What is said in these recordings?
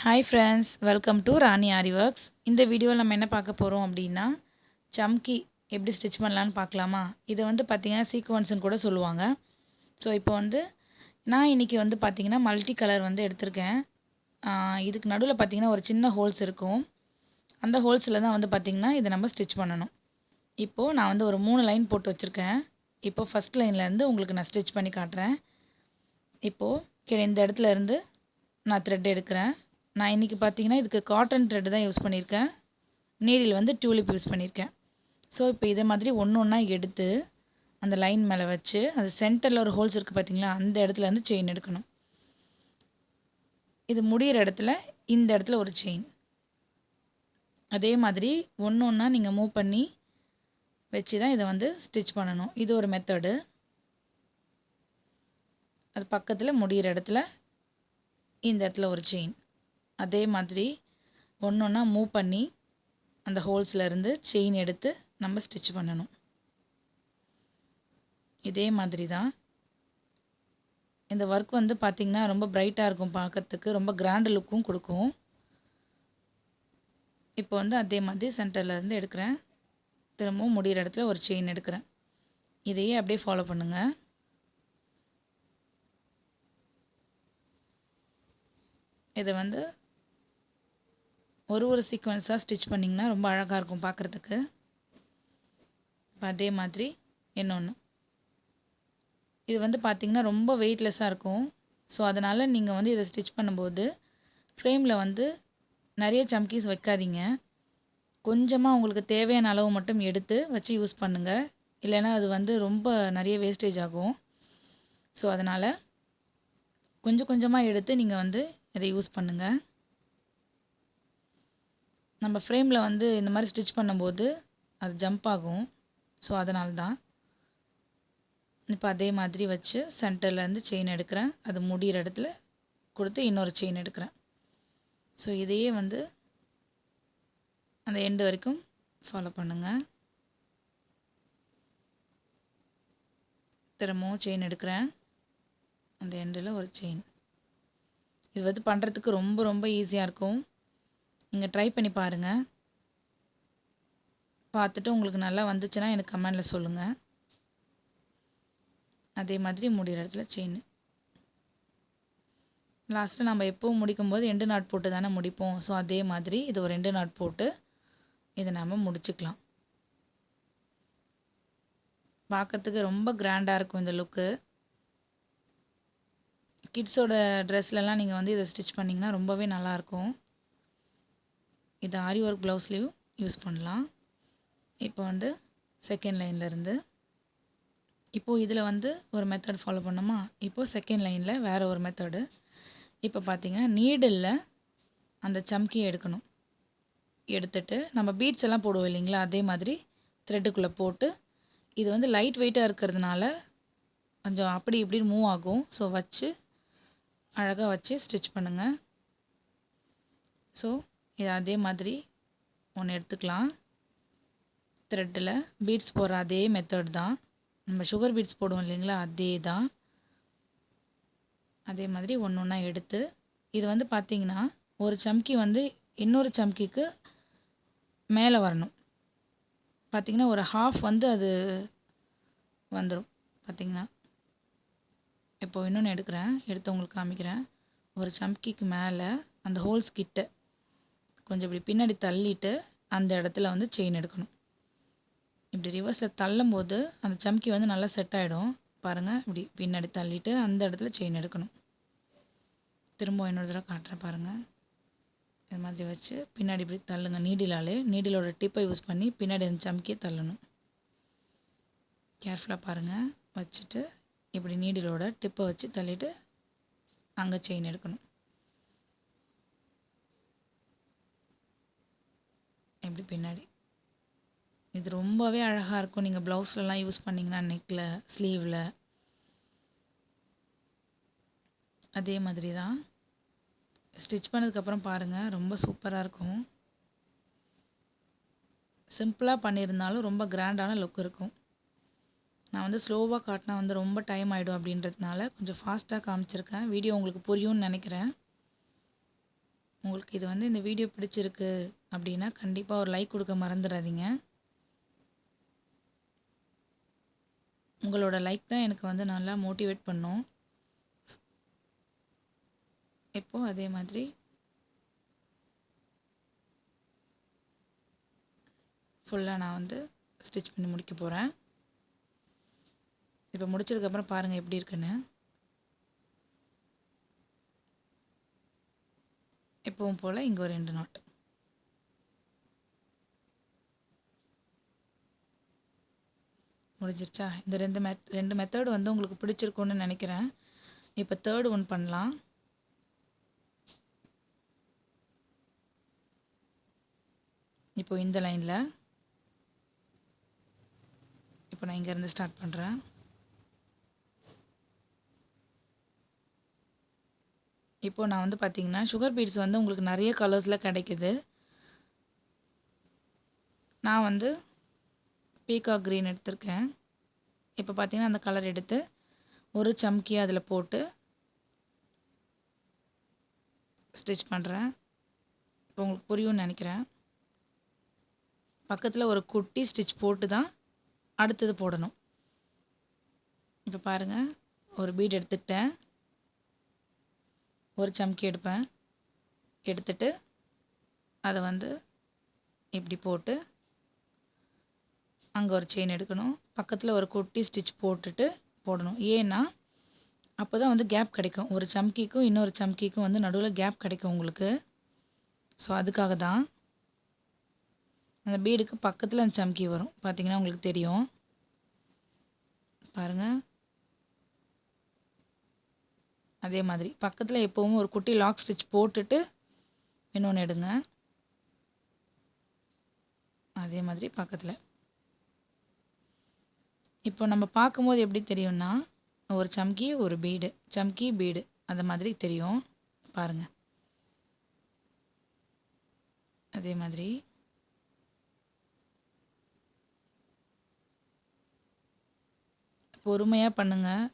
Hi friends, welcome to Rani aari works. இந்த வீடியோவில் நம்ம என்ன பார்க்க போகிறோம் அப்படின்னா, சம்கி எப்படி ஸ்டிச் பண்ணலான்னு பார்க்கலாமா? இதை வந்து பார்த்திங்கன்னா சீக்வன்ஸ்னு கூட சொல்லுவாங்க. ஸோ இப்போ வந்து நான் இன்றைக்கி வந்து பார்த்திங்கன்னா மல்டி கலர் வந்து எடுத்திருக்கேன். இதுக்கு நடுவில் பார்த்திங்கன்னா ஒரு சின்ன ஹோல்ஸ் இருக்கும். அந்த ஹோல்ஸில் தான் வந்து பார்த்திங்கன்னா இதை நம்ம ஸ்டிச் பண்ணணும். இப்போது நான் வந்து ஒரு 3 லைன் போட்டு வச்சுருக்கேன். இப்போது ஃபஸ்ட் லைன்லேருந்து உங்களுக்கு நான் ஸ்டிச் பண்ணி காட்டுறேன். இப்போது கீழே இந்த இடத்துல இருந்து நான் த்ரெட் எடுக்கிறேன். நான் இன்றைக்கி பார்த்தீங்கன்னா இதுக்கு காட்டன் த்ரெட் தான் யூஸ் பண்ணியிருக்கேன். நீடில் வந்து டியூலிப் யூஸ் பண்ணியிருக்கேன். ஸோ இப்போ இதே மாதிரி ஒன்று ஒன்றா எடுத்து அந்த லைன் மேலே வச்சு அது சென்டரில் ஒரு ஹோல்ஸ் இருக்குது பார்த்தீங்களா, அந்த இடத்துல வந்து செயின் எடுக்கணும். இது முடிகிற இடத்துல இந்த இடத்துல ஒரு செயின். அதே மாதிரி ஒன்று ஒன்றா நீங்கள் மூவ் பண்ணி வச்சு தான் இதை வந்து ஸ்டிச் பண்ணணும். இது ஒரு மெத்தடு. அது பக்கத்தில் முடிகிற இடத்துல இந்த இடத்துல ஒரு செயின். அதே மாதிரி ஒன்று ஒன்றா மூவ் பண்ணி அந்த ஹோல்ஸ்லேருந்து செயின் எடுத்து நம்ம ஸ்டிச் பண்ணணும். இதே மாதிரி தான் இந்த ஒர்க் வந்து பார்த்திங்கன்னா ரொம்ப பிரைட்டாக இருக்கும், பார்க்கறதுக்கு ரொம்ப கிராண்ட் லுக்கும் கொடுக்கும். இப்போ வந்து அதே மாதிரி சென்டர்லேருந்து எடுக்கிறேன். திரும்பவும் முடிகிற இடத்துல ஒரு செயின் எடுக்கிறேன். இதையே அப்படியே ஃபாலோ பண்ணுங்கள். இதை வந்து ஒரு சீக்வன்ஸாக ஸ்டிச் பண்ணிங்கன்னா ரொம்ப அழகாக இருக்கும் பார்க்குறதுக்கு. இப்போ அதே மாதிரி இன்னொன்று. இது வந்து பார்த்திங்கன்னா ரொம்ப வெயிட்லெஸ்ஸாக இருக்கும். ஸோ அதனால் நீங்கள் வந்து இதை ஸ்டிச் பண்ணும்போது ஃப்ரேமில் வந்து நிறைய சம்கீஸ் வைக்காதீங்க. கொஞ்சமாக உங்களுக்கு தேவையான அளவு மட்டும் எடுத்து வச்சு யூஸ் பண்ணுங்கள். இல்லைன்னா அது வந்து ரொம்ப நிறைய வேஸ்டேஜ் ஆகும். ஸோ அதனால் கொஞ்சம் கொஞ்சமாக எடுத்து நீங்கள் வந்து இதை யூஸ் பண்ணுங்கள். நம்ம ஃப்ரேமில் வந்து இந்த மாதிரி ஸ்டிச் பண்ணும்போது அது ஜம்ப் ஆகும். ஸோ அதனால தான். இப்போ அதே மாதிரி வச்சு சென்டர்லேருந்து செயின் எடுக்கிறேன். அது முடிகிற இடத்துல கொடுத்து இன்னொரு செயின் எடுக்கிறேன். ஸோ இதையே வந்து அந்த எண்டு வரைக்கும் ஃபாலோ பண்ணுங்கள். திரும்பவும் செயின் எடுக்கிறேன். அந்த எண்டில் ஒரு செயின். இது வந்து பண்ணுறதுக்கு ரொம்ப ரொம்ப ஈஸியாக இருக்கும். நீங்கள் ட்ரை பண்ணி பாருங்கள். பார்த்துட்டு உங்களுக்கு நல்லா வந்துச்சுன்னா எனக்கு கமெண்டில் சொல்லுங்கள். அதே மாதிரி முடிகிற இடத்துல செயின். லாஸ்ட்டில் நம்ம எப்போவும் முடிக்கும்போது எண்டு நாட் போட்டு தானே முடிப்போம். ஸோ அதே மாதிரி இது ஒரு 2 நாட் போட்டு இதை நம்ம முடிச்சுக்கலாம். பார்க்கறதுக்கு ரொம்ப கிராண்டாக இருக்கும் இந்த லுக்கு. கிட்ஸோட ட்ரெஸ்லலாம் நீங்கள் வந்து இதை ஸ்டிச் பண்ணிங்கன்னா ரொம்பவே நல்லாயிருக்கும். இது ஆரி ஒர்க் ப்ளவுஸ்லேயும் யூஸ் பண்ணலாம். இப்போ வந்து செகண்ட் லைன்லேருந்து இப்போது இதில் வந்து ஒரு மெத்தட் ஃபாலோ பண்ணோமா. இப்போது செகண்ட் லைனில் வேறு ஒரு மெத்தடு. இப்போ பார்த்தீங்கன்னா நீடிலில் அந்த சம்கி எடுக்கணும். எடுத்துட்டு நம்ம பீட்ஸ் எல்லாம் போடுவோம் இல்லைங்களா, அதே மாதிரி த்ரெட்டுக்குள்ளே போட்டு இது வந்து லைட் வெயிட்டாக இருக்கிறதுனால கொஞ்சம் அப்படி இப்படின்னு மூவ் ஆகும். ஸோ வச்சு அழகாக வச்சு ஸ்டிச் பண்ணுங்கள். ஸோ இது அதே மாதிரி ஒன்று எடுத்துக்கலாம். த்ரெட்டில் பீட்ஸ் போடுற அதே மெத்தட் தான். நம்ம சுகர் பீட்ஸ் போடுவோம் இல்லைங்களா, அதே தான். அதே மாதிரி ஒன்று ஒன்றா எடுத்து இது வந்து பார்த்திங்கன்னா ஒரு சம்கி வந்து இன்னொரு சம்கிக்கு மேலே வரணும். பார்த்திங்கன்னா ஒரு ஹாஃப் வந்து அது வந்துடும். பார்த்திங்கன்னா இப்போ இன்னொன்று எடுக்கிறேன். எடுத்து உங்களுக்கு காமிக்கிறேன். ஒரு சம்கிக்கு மேலே அந்த ஹோல்ஸ் கிட்ட கொஞ்சம் இப்படி பின்னாடி தள்ளிட்டு அந்த இடத்துல வந்து செயின் எடுக்கணும். இப்படி ரிவர்ஸில் தள்ளும்போது அந்த சம்கி வந்து நல்லா செட் ஆகிடும். பாருங்கள், இப்படி பின்னாடி தள்ளிட்டு அந்த இடத்துல செயின் எடுக்கணும். திரும்ப இன்னொரு தடவை காட்டுறேன் பாருங்கள். இது மாதிரி வச்சு பின்னாடி இப்படி தள்ளுங்க. நீடிலோட டிப்பை யூஸ் பண்ணி பின்னாடி அந்த சம்கியை தள்ளணும். கேர்ஃபுல்லாக பாருங்கள். வச்சுட்டு இப்படி நீடிலோட டிப்பை வச்சு தள்ளிட்டு அங்கே செயின் எடுக்கணும். இப்படி பின்னாடி. இது ரொம்பவே அழகாக இருக்கும். நீங்கள் ப்ளவுஸ்லலாம் யூஸ் பண்ணிங்கன்னா நெக்கில், ஸ்லீவில். அதே மாதிரி தான் ஸ்டிச் பண்ணதுக்கப்புறம் பாருங்கள், ரொம்ப சூப்பராக இருக்கும். சிம்பிளாக பண்ணியிருந்தாலும் ரொம்ப கிராண்டான லுக் இருக்கும். நான் வந்து ஸ்லோவாக காட்டினா வந்து ரொம்ப டைம் ஆகிடும் அப்படின்றதுனால கொஞ்சம் ஃபாஸ்ட்டாக காமிச்சிருக்கேன். வீடியோ உங்களுக்கு புரியும்னு நினைக்கிறேன். உங்களுக்கு இது வந்து இந்த வீடியோ பிடிச்சிருக்கு அப்படின்னா கண்டிப்பாக ஒரு லைக் கொடுக்க மறந்துடாதீங்க. உங்களோட லைக் தான் எனக்கு வந்து நல்லா மோட்டிவேட் பண்ணும். இப்போது அதே மாதிரி ஃபுல்லாக நான் வந்து ஸ்டிச் பண்ணி முடிக்க போகிறேன். இப்போ முடிச்சதுக்கப்புறம் பாருங்கள் எப்படி இருக்குன்னு. எப்பவும் போல் இங்கே ஒரு 2 நாட். முடிஞ்சிருச்சா? இந்த 2 மெத்தட் வந்து உங்களுக்கு பிடிச்சிருக்குன்னு நினைக்கிறேன். இப்போ தேர்ட் ஒன் பண்ணலாம். இப்போ இந்த லைனில் இப்போ நான் இங்கேருந்து ஸ்டார்ட் பண்ணுறேன். இப்போது நான் வந்து பார்த்தீங்கன்னா சுகர் பீட்ஸ் வந்து உங்களுக்கு நிறைய கலர்ஸில் கிடைக்குது. நான் வந்து பீகாக் க்ரீன் எடுத்திருக்கேன். இப்போ பார்த்தீங்கன்னா அந்த கலர் எடுத்து ஒரு சம்கி அதில் போட்டு ஸ்டிச் பண்ணுறேன். இப்போ உங்களுக்கு புரியும்னு நினைக்கிறேன். பக்கத்தில் ஒரு குட்டி ஸ்டிச் போட்டு தான் அடுத்தது போடணும். இப்போ பாருங்கள், ஒரு பீட் எடுத்துக்கிட்டேன். ஒரு சம்கி எடுப்பேன். எடுத்துட்டு அதை வந்து இப்படி போட்டு அங்கே ஒரு செயின் எடுக்கணும். பக்கத்தில் ஒரு குட்டி ஸ்டிச் போட்டுட்டு போடணும். ஏன்னா அப்போ தான் வந்து கேப் கிடைக்கும். ஒரு சம்கிக்கும் இன்னொரு சம்கிக்கும் வந்து நடுவில் கேப் கிடைக்கும் உங்களுக்கு. ஸோ அதுக்காக தான் அந்த பீடுக்கு பக்கத்தில் அந்த சம்கி வரும். பார்த்தீங்கன்னா உங்களுக்கு தெரியும். பாருங்கள், அதே மாதிரி பக்கத்தில் எப்போவும் ஒரு குட்டி லாக் ஸ்டிச் போட்டுட்டு இன்னொன்று எடுங்க. அதே மாதிரி பக்கத்தில். இப்போ நம்ம பார்க்கும்போது எப்படி தெரியும்னா, ஒரு சம்கி ஒரு பீடு, சம்கி பீடு அந்த மாதிரி தெரியும். பாருங்கள், அதே மாதிரி பொறுமையாக பண்ணுங்கள்.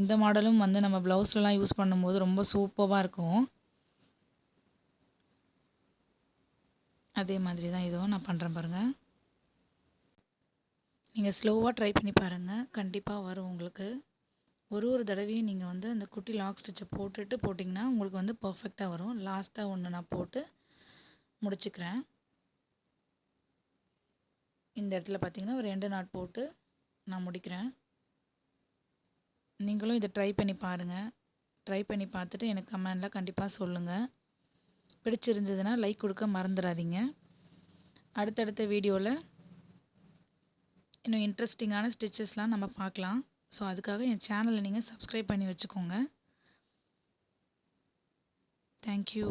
இந்த மாடலும் வந்து நம்ம ப்ளவுஸ்லலாம் யூஸ் பண்ணும்போது ரொம்ப சூப்பராக இருக்கும். அதே மாதிரி தான் இதுவும் நான் பண்ணுறேன் பாருங்கள். நீங்கள் ஸ்லோவாக ட்ரை பண்ணி பாருங்கள், கண்டிப்பாக வரும் உங்களுக்கு. ஒரு தடவையும் நீங்கள் வந்து அந்த குட்டி லாக் ஸ்டிச்சை போட்டுட்டு போட்டிங்கன்னா உங்களுக்கு வந்து பர்ஃபெக்டாக வரும். லாஸ்ட்டாக ஒன்று நான் போட்டு முடிச்சுக்கிறேன். இந்த இடத்துல பார்த்தீங்கன்னா ஒரு 2 நாட் போட்டு நான் முடிக்கிறேன். நீங்களும் இதை ட்ரை பண்ணி பாருங்கள். ட்ரை பண்ணி பார்த்துட்டு எனக்கு கமெண்டில் கண்டிப்பாக சொல்லுங்கள். பிடிச்சிருந்ததுன்னா லைக் கொடுக்க மறந்துடாதீங்க. அடுத்தடுத்த வீடியோவில் இன்னும் இன்ட்ரெஸ்டிங்கான ஸ்டிச்சஸ்லாம் நம்ம பார்க்கலாம். ஸோ அதுக்காக என் சேனலை நீங்கள் சப்ஸ்கிரைப் பண்ணி வச்சுக்கோங்க. தேங்க்யூ.